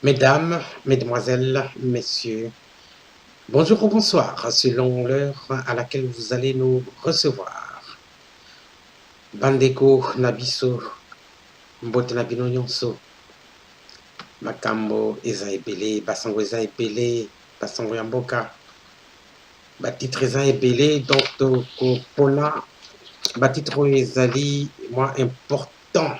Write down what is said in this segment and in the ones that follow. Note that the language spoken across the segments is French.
Mesdames, mesdemoiselles, messieurs, bonjour ou bonsoir, selon l'heure à laquelle vous allez nous recevoir. Bandeko Nabiso, Mbote Nabino Nyonso, Makambo Eza Ebele, Basango Eza Ebele, Basango Yamboka, Batitre Eza Ebele, donc Pona, Batitre Ezali, moi important.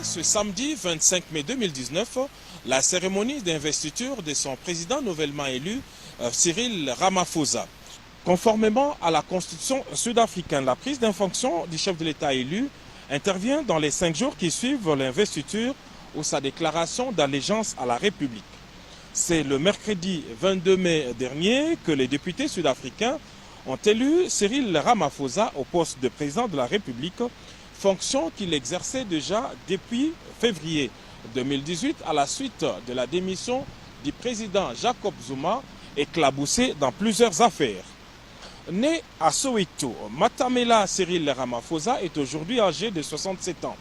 Ce samedi 25 mai 2019, la cérémonie d'investiture de son président nouvellement élu, Cyril Ramaphosa. Conformément à la constitution sud-africaine, la prise de fonction du chef de l'État élu intervient dans les 5 jours qui suivent l'investiture ou sa déclaration d'allégeance à la République. C'est le mercredi 22 mai dernier que les députés sud-africains ont élu Cyril Ramaphosa au poste de président de la République, fonction qu'il exerçait déjà depuis février 2018 à la suite de la démission du président Jacob Zuma, éclaboussé dans plusieurs affaires. Né à Soweto, Matamela Cyril Ramaphosa est aujourd'hui âgé de 67 ans.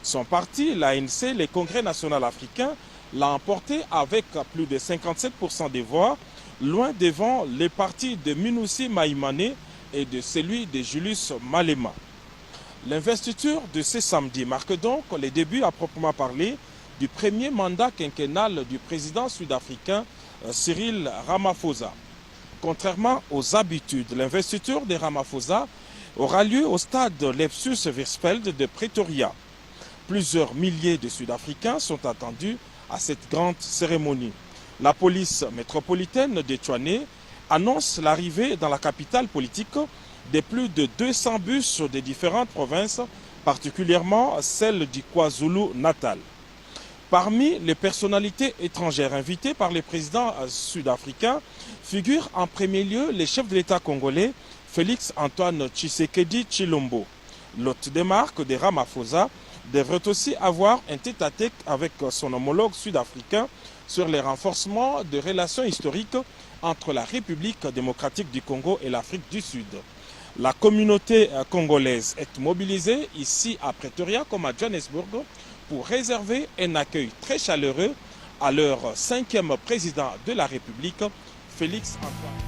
Son parti, l'ANC, le Congrès national africain, l'a emporté avec plus de 57% des voix, loin devant les partis de Minoussi Maïmane et de celui de Julius Malema. L'investiture de ce samedi marque donc les débuts à proprement parler du premier mandat quinquennal du président sud-africain Cyril Ramaphosa. Contrairement aux habitudes, l'investiture de Ramaphosa aura lieu au stade Lepsus Versfeld de Pretoria. Plusieurs milliers de Sud-Africains sont attendus à cette grande cérémonie. La police métropolitaine de Tshwane annonce l'arrivée dans la capitale politique de plus de 200 bus des différentes provinces, particulièrement celle du KwaZulu-Natal. Parmi les personnalités étrangères invitées par les présidents sud-africains figurent en premier lieu les chefs de l'État congolais Félix Antoine Tshisekedi Tshilombo. L'hôte des marques de Ramaphosa devrait aussi avoir un tête-à-tête avec son homologue sud-africain sur les renforcements de relations historiques entre la République démocratique du Congo et l'Afrique du Sud. La communauté congolaise est mobilisée ici à Pretoria comme à Johannesburg pour réserver un accueil très chaleureux à leur 5e président de la République, Félix Antoine.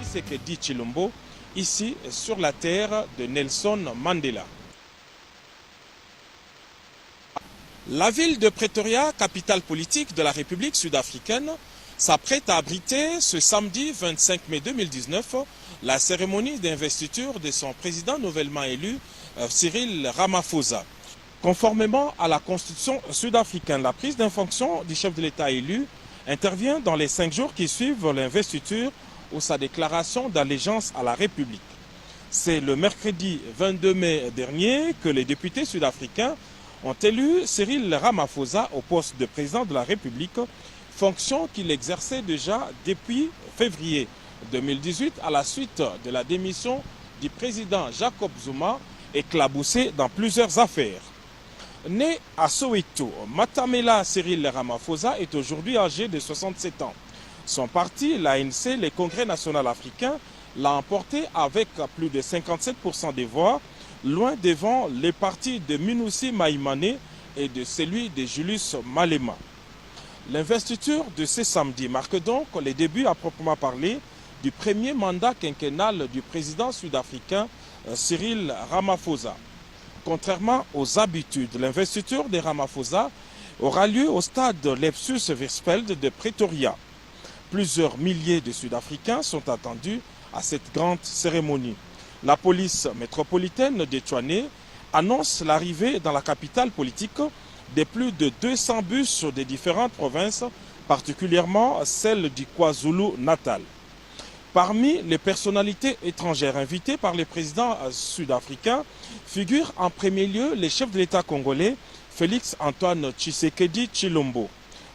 Tshisekedi Tshilombo, ici sur la terre de Nelson Mandela. La ville de Pretoria, capitale politique de la République sud-africaine, s'apprête à abriter ce samedi 25 mai 2019 la cérémonie d'investiture de son président nouvellement élu, Cyril Ramaphosa. Conformément à la constitution sud-africaine, la prise de fonction du chef de l'État élu intervient dans les 5 jours qui suivent l'investiture ou sa déclaration d'allégeance à la République. C'est le mercredi 22 mai dernier que les députés sud-africains ont élu Cyril Ramaphosa au poste de président de la République, fonction qu'il exerçait déjà depuis février 2018 à la suite de la démission du président Jacob Zuma, éclaboussé dans plusieurs affaires. Né à Soweto, Matamela Cyril Ramaphosa est aujourd'hui âgé de 67 ans. Son parti, l'ANC, le Congrès national africain, l'a emporté avec plus de 57% des voix, loin devant les partis de Minoussi Maïmane et de celui de Julius Malema. L'investiture de ce samedi marque donc les débuts à proprement parler du premier mandat quinquennal du président sud-africain Cyril Ramaphosa. Contrairement aux habitudes, l'investiture de Ramaphosa aura lieu au stade Lepsus Versfeld de Pretoria. Plusieurs milliers de Sud-Africains sont attendus à cette grande cérémonie. La police métropolitaine de Tshwane annonce l'arrivée dans la capitale politique de plus de 200 bus des différentes provinces, particulièrement celle du KwaZulu-Natal. Parmi les personnalités étrangères invitées par le président sud-africain figure en premier lieu le chef de l'État congolais Félix Antoine Tshisekedi Tshilombo.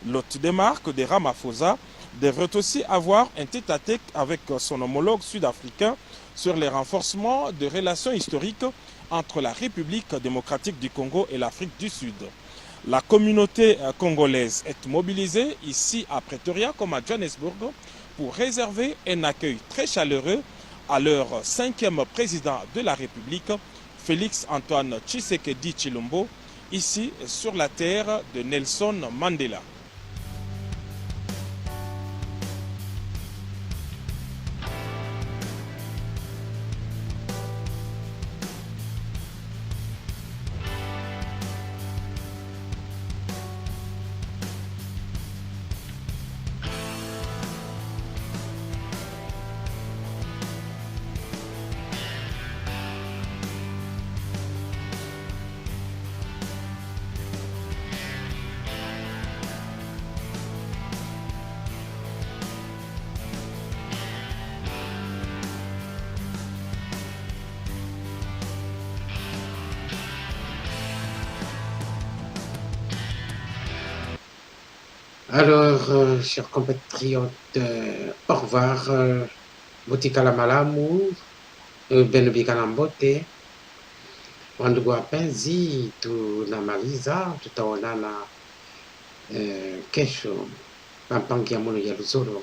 L'hôte des marques de Ramaphosa devrait aussi avoir un tête-à-tête avec son homologue sud-africain sur les renforcements de relations historiques entre la République démocratique du Congo et l'Afrique du Sud. La communauté congolaise est mobilisée ici à Pretoria comme à Johannesburg pour réserver un accueil très chaleureux à leur 5e président de la République, Félix Antoine Tshisekedi Tshilombo, ici sur la terre de Nelson Mandela. Alors, chers compatriotes, au revoir. Botikala malamu, benubika na mbote. Wandugu wapenzi, tunamaliza, tutaonana kesho pampangi ya mono ya Luzolo.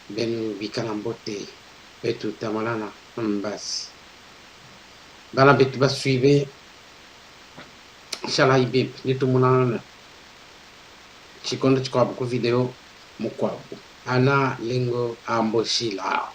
Benubika na mbote, betu tamonana mbasi. Bala betu basuive, shala ibib, nitumunana. Chikondo chikwabu ku video mukwabu ana lengo amboshila.